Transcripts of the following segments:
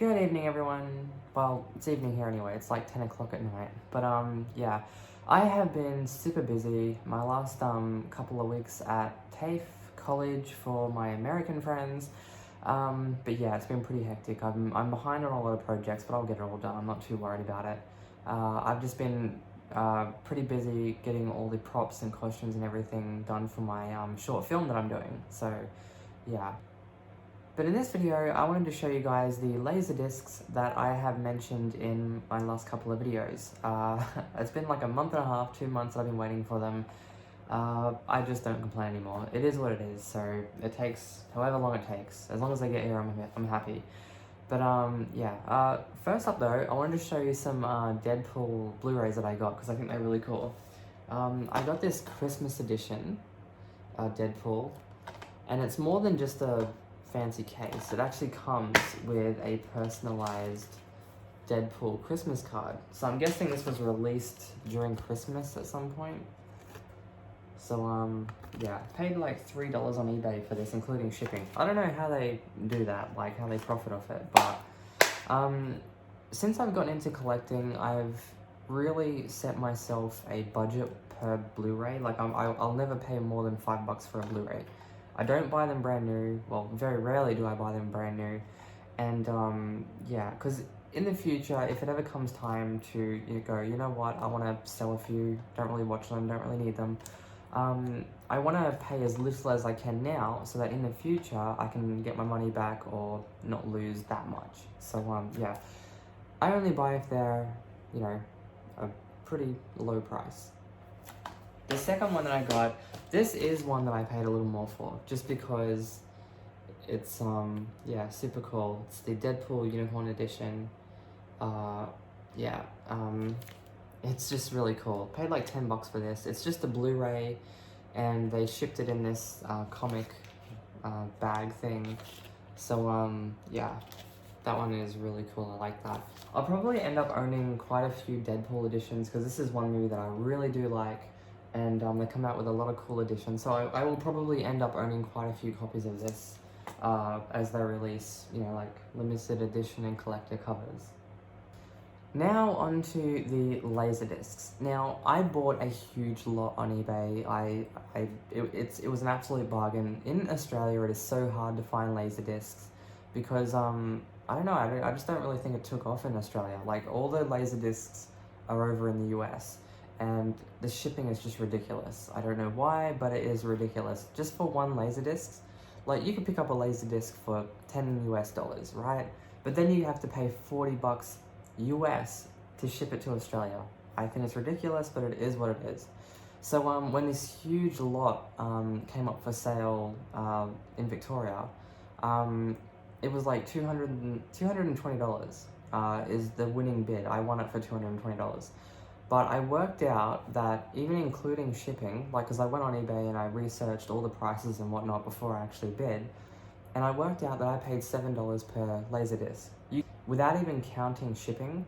Good evening, everyone. Well, it's evening here anyway. It's like 10 o'clock at night. But yeah, I have been super busy my last couple of weeks at TAFE college for my American friends. But yeah, it's been pretty hectic. I'm behind on a lot of projects, but I'll get it all done. I'm not too worried about it. I've just been pretty busy getting all the props and costumes and everything done for my short film that I'm doing. So yeah. But in this video, I wanted to show you guys the LaserDiscs that I have mentioned in my last couple of videos. It's been like a month and a half, 2 months that I've been waiting for them. I just don't complain anymore. It is what it is, so it takes however long it takes. As long as they get here, I'm happy. But yeah, first up though, I wanted to show you some Deadpool Blu-rays that I got, because I think they're really cool. I got this Christmas edition, Deadpool, and it's more than just a fancy case. It actually comes with a personalized Deadpool Christmas card. So I'm guessing this was released during Christmas at some point. So yeah, paid like $3 on eBay for this, including shipping. I don't know how they do that, like how they profit off it, but since I've gotten into collecting, I've really set myself a budget per Blu-ray. Like I'll never pay more than $5 for a Blu-ray. I don't buy them brand new. Well, very rarely do I buy them brand new. And yeah, because in the future, if it ever comes time to go, you know what, I want to sell a few, don't really watch them, don't really need them. I want to pay as little as I can now, so that in the future, I can get my money back or not lose that much. So yeah, I only buy if they're, you know, a pretty low price. The second one that I got, this is one that I paid a little more for, just because it's, yeah, super cool. It's the Deadpool Unicorn Edition. Yeah, it's just really cool. Paid like $10 for this. It's just a Blu-ray, and they shipped it in this comic bag thing. So, yeah, that one is really cool. I like that. I'll probably end up owning quite a few Deadpool editions, because this is one movie that I really do like. And they come out with a lot of cool editions, so I will probably end up owning quite a few copies of this as they release, you know, like limited edition and collector covers. Now onto the LaserDiscs. Now I bought a huge lot on eBay. It was an absolute bargain. In Australia, it is so hard to find LaserDiscs because I don't know. I just don't really think it took off in Australia. Like all the LaserDiscs are over in the US. And the shipping is just ridiculous. I don't know why, but it is ridiculous. Just for one LaserDisc, like you could pick up a LaserDisc for $10 US, right? But then you have to pay $40 US to ship it to Australia. I think it's ridiculous, but it is what it is. So when this huge lot came up for sale in Victoria, it was like $220 is the winning bid. I won it for $220. But I worked out that even including shipping, like, because I went on eBay and I researched all the prices and whatnot before I actually bid, and I worked out that I paid $7 per LaserDisc. Without even counting shipping,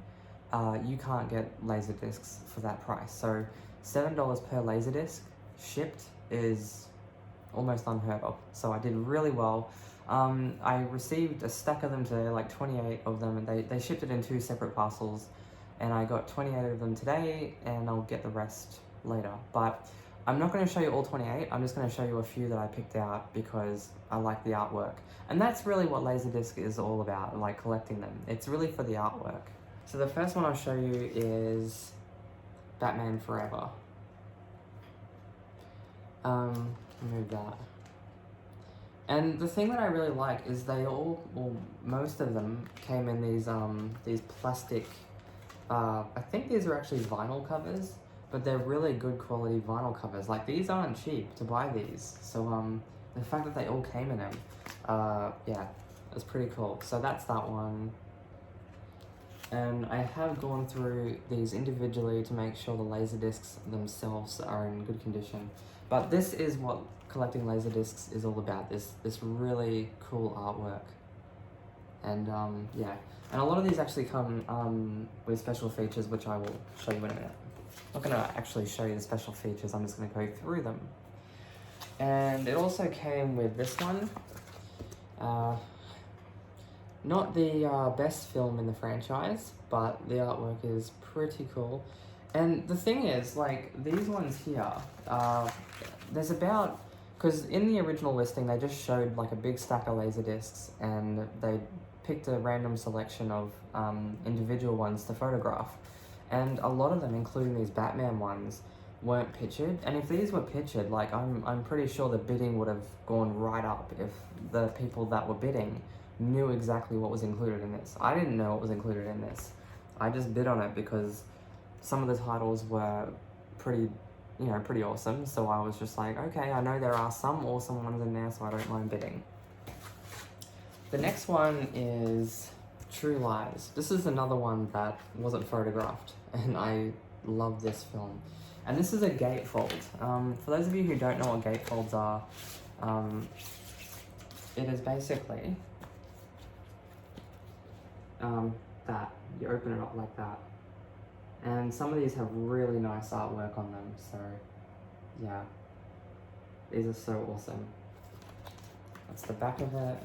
you can't get LaserDiscs for that price. So $7 per LaserDisc shipped is almost unheard of. So I did really well. I received a stack of them today, like 28 of them, and they shipped it in 2 separate parcels. And I got 28 of them today, and I'll get the rest later. But I'm not going to show you all 28, I'm just going to show you a few that I picked out because I like the artwork. And that's really what LaserDisc is all about, like collecting them. It's really for the artwork. So the first one I'll show you is Batman Forever. Move that. And the thing that I really like is they all, well, most of them came in these plastic, I think these are actually vinyl covers, but they're really good quality vinyl covers. Like, these aren't cheap to buy these. So, the fact that they all came in them, yeah, it's pretty cool. So that's that one. And I have gone through these individually to make sure the LaserDiscs themselves are in good condition. But this is what collecting LaserDiscs is all about, this really cool artwork. And yeah, and a lot of these actually come with special features, which I will show you in a minute. I'm not going to actually show you the special features, I'm just going to go through them. And it also came with this one. Not the best film in the franchise, but the artwork is pretty cool. And the thing is, like, these ones here, there's about... Because in the original listing, they just showed, like, a big stack of LaserDiscs, and they picked a random selection of individual ones to photograph. And a lot of them, including these Batman ones, weren't pictured. And if these were pictured, like, I'm pretty sure the bidding would have gone right up if the people that were bidding knew exactly what was included in this. I didn't know what was included in this. I just bid on it because some of the titles were pretty awesome, so I was just like, okay, I know there are some awesome ones in there, so I don't mind bidding. The next one is True Lies. This is another one that wasn't photographed, and I love this film. And this is a gatefold. For those of you who don't know what gatefolds are, it is basically that. You open it up like that. And some of these have really nice artwork on them, so yeah. These are so awesome. That's the back of it.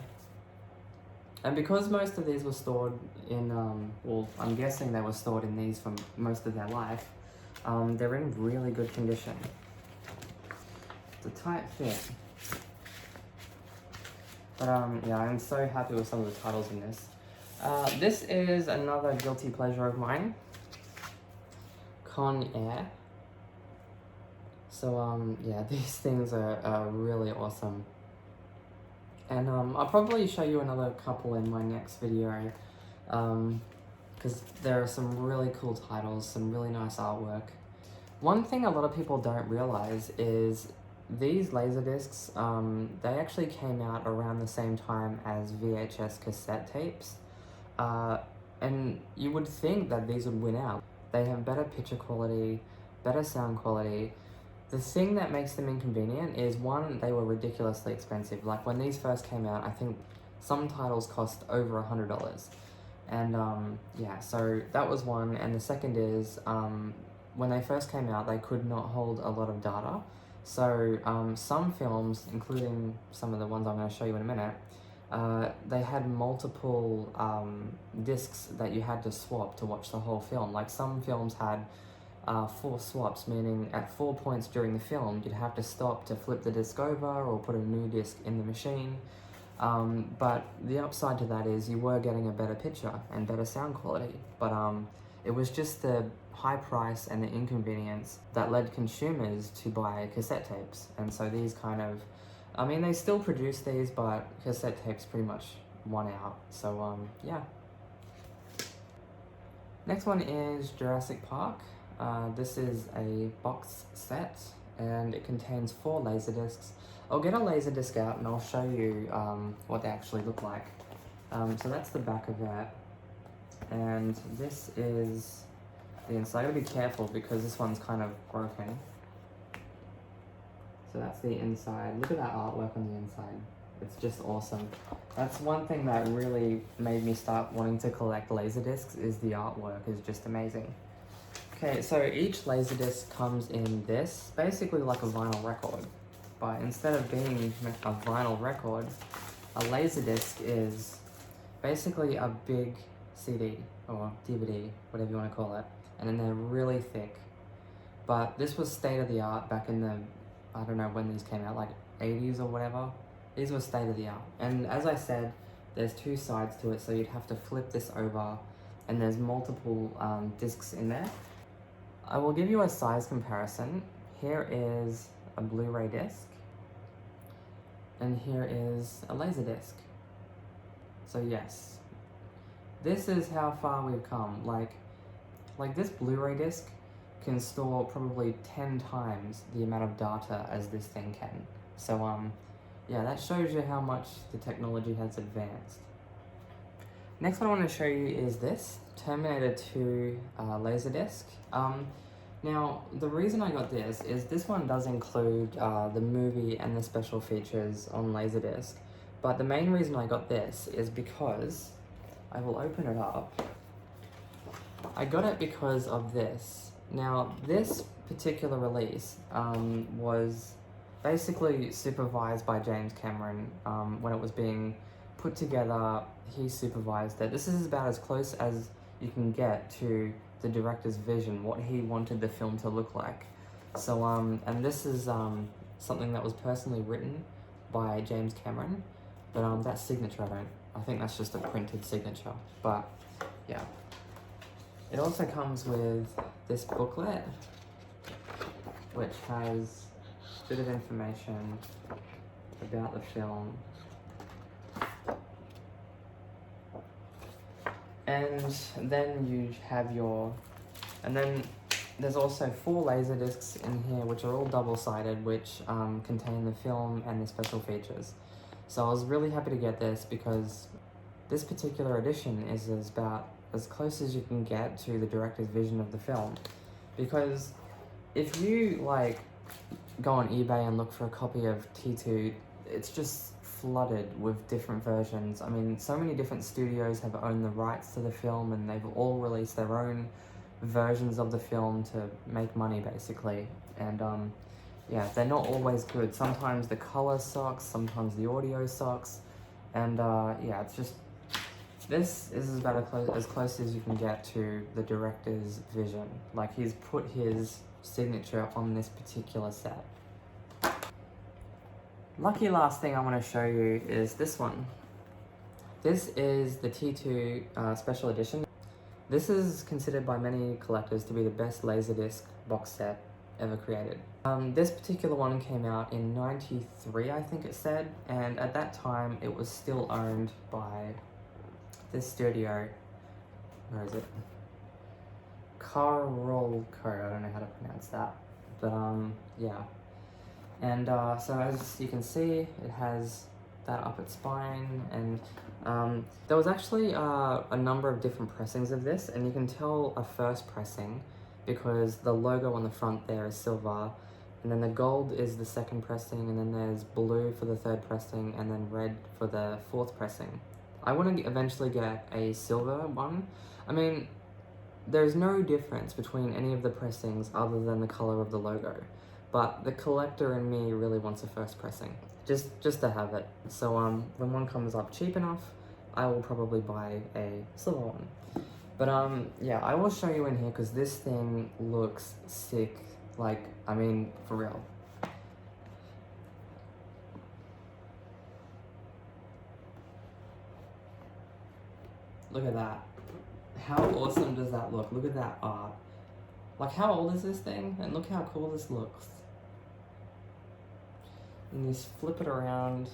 And because most of these were stored in, well, I'm guessing they were stored in these for most of their life, they're in really good condition. It's a tight fit. But yeah, I'm so happy with some of the titles in this. This is another guilty pleasure of mine. Con Air. So yeah, these things are really awesome. And I'll probably show you another couple in my next video, because there are some really cool titles, some really nice artwork. One thing a lot of people don't realize is these LaserDiscs, they actually came out around the same time as VHS cassette tapes. And you would think that these would win out. They have better picture quality, better sound quality. The thing that makes them inconvenient is, one, they were ridiculously expensive. Like, when these first came out, I think some titles cost over $100. And yeah, so that was one. And the second is, when they first came out, they could not hold a lot of data. So some films, including some of the ones I'm going to show you in a minute, they had multiple discs that you had to swap to watch the whole film. Like, some films had 4 swaps, meaning at 4 points during the film, you'd have to stop to flip the disc over or put a new disc in the machine. But the upside to that is you were getting a better picture and better sound quality. But it was just the high price and the inconvenience that led consumers to buy cassette tapes. And so these kind of, I mean, they still produce these, but cassette tapes pretty much won out. So yeah. Next one is Jurassic Park. This is a box set, and it contains 4 LaserDiscs. I'll get a LaserDisc out and I'll show you what they actually look like. So that's the back of that. And this is the inside. I gotta be careful because this one's kind of broken. So that's the inside. Look at that artwork on the inside. It's just awesome. That's one thing that really made me start wanting to collect LaserDiscs, is the artwork is just amazing. Okay, so each LaserDisc comes in this, basically like a vinyl record. But instead of being a vinyl record, a LaserDisc is basically a big CD or DVD, whatever you want to call it. And then they're really thick. But this was state of the art back in the, I don't know when these came out, like 80s or whatever. These were state of the art. And as I said, there's 2 sides to it, so you'd have to flip this over, and there's multiple discs in there. I will give you a size comparison. Here is a Blu-ray disc, and here is a LaserDisc. So yes, this is how far we've come. Like this Blu-ray disc can store probably 10 times the amount of data as this thing can. So yeah, that shows you how much the technology has advanced. Next one I want to show you is this Terminator 2 LaserDisc. Now, the reason I got this one does include the movie and the special features on LaserDisc, but the main reason I got this is because, I will open it up, I got it because of this. Now, this particular release was basically supervised by James Cameron when it was being put together, he supervised it. This is about as close as you can get to the director's vision, what he wanted the film to look like. So, and this is something that was personally written by James Cameron, but that signature I think that's just a printed signature, but yeah. It also comes with this booklet, which has a bit of information about the film. And then you have and then there's also 4 LaserDiscs in here, which are all double-sided, which contain the film and the special features. So I was really happy to get this because this particular edition is about as close as you can get to the director's vision of the film. Because if you like go on eBay and look for a copy of T2, it's just flooded with different versions. I mean, so many different studios have owned the rights to the film, and they've all released their own versions of the film to make money, basically. And yeah, they're not always good. Sometimes the color sucks, sometimes the audio sucks, and yeah, it's just, this is about as close as you can get to the director's vision. Like, he's put his signature on this particular set. Lucky last thing I want to show you is this one. This is the T2 Special Edition. This is considered by many collectors to be the best LaserDisc box set ever created. This particular one came out in '93, I think it said, and at that time it was still owned by this studio. Where is it? Carolco, I don't know how to pronounce that, but yeah. And so as you can see, it has that up its spine, and there was actually a number of different pressings of this, and you can tell a first pressing because the logo on the front there is silver, and then the gold is the second pressing, and then there's blue for the third pressing, and then red for the fourth pressing. I want to eventually get a silver one. I mean, there's no difference between any of the pressings other than the color of the logo, but the collector in me really wants a first pressing, just to have it. So when one comes up cheap enough, I will probably buy a silver one. But yeah, I will show you in here because this thing looks sick. Like, I mean, for real. Look at that. How awesome does that look? Look at that art. Like, how old is this thing? And look how cool this looks. And you flip it around,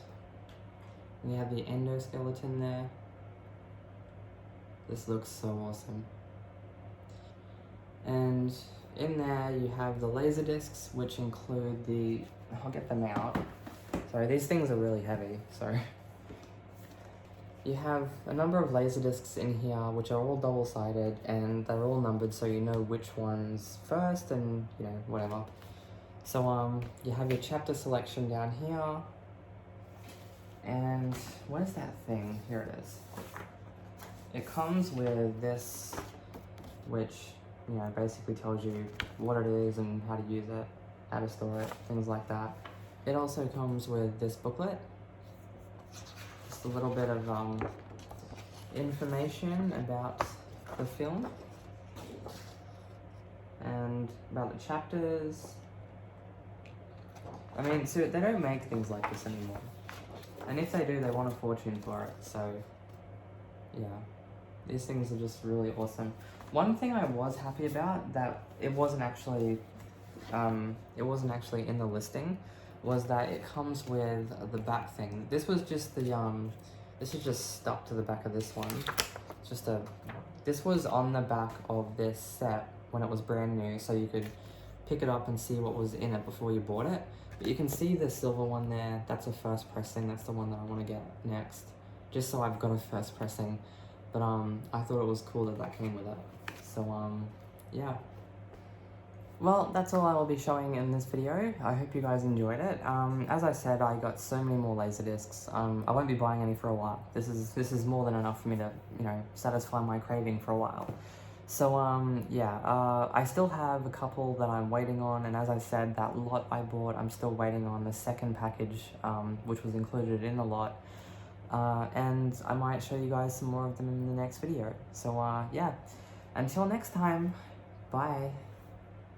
and you have the endoskeleton there. This looks so awesome. And in there you have the LaserDiscs, which include the, I'll get them out. Sorry, these things are really heavy, sorry. You have a number of LaserDiscs in here, which are all double-sided, and they're all numbered so you know which one's first and, you know, whatever. So, you have your chapter selection down here, and where's that thing? Here it is. It comes with this, which, you know, basically tells you what it is and how to use it, how to store it, things like that. It also comes with this booklet. Just a little bit of information about the film and about the chapters. I mean, so they don't make things like this anymore. And if they do, they want a fortune for it, so yeah. These things are just really awesome. One thing I was happy about that it wasn't actually in the listing was that it comes with the back thing. This was just the this is just stuck to the back of this one. This was on the back of this set when it was brand new, so you could pick it up and see what was in it before you bought it. But you can see the silver one there. That's a first pressing. That's the one that I want to get next, just so I've got a first pressing. But I thought it was cool that that came with it. So yeah. Well, that's all I will be showing in this video. I hope you guys enjoyed it. As I said, I got so many more LaserDiscs. I won't be buying any for a while. This is more than enough for me to, you know, satisfy my craving for a while. So yeah, I still have a couple that I'm waiting on, and as I said, that lot I bought, I'm still waiting on the second package, which was included in the lot. and I might show you guys some more of them in the next video. So yeah, until next time, bye.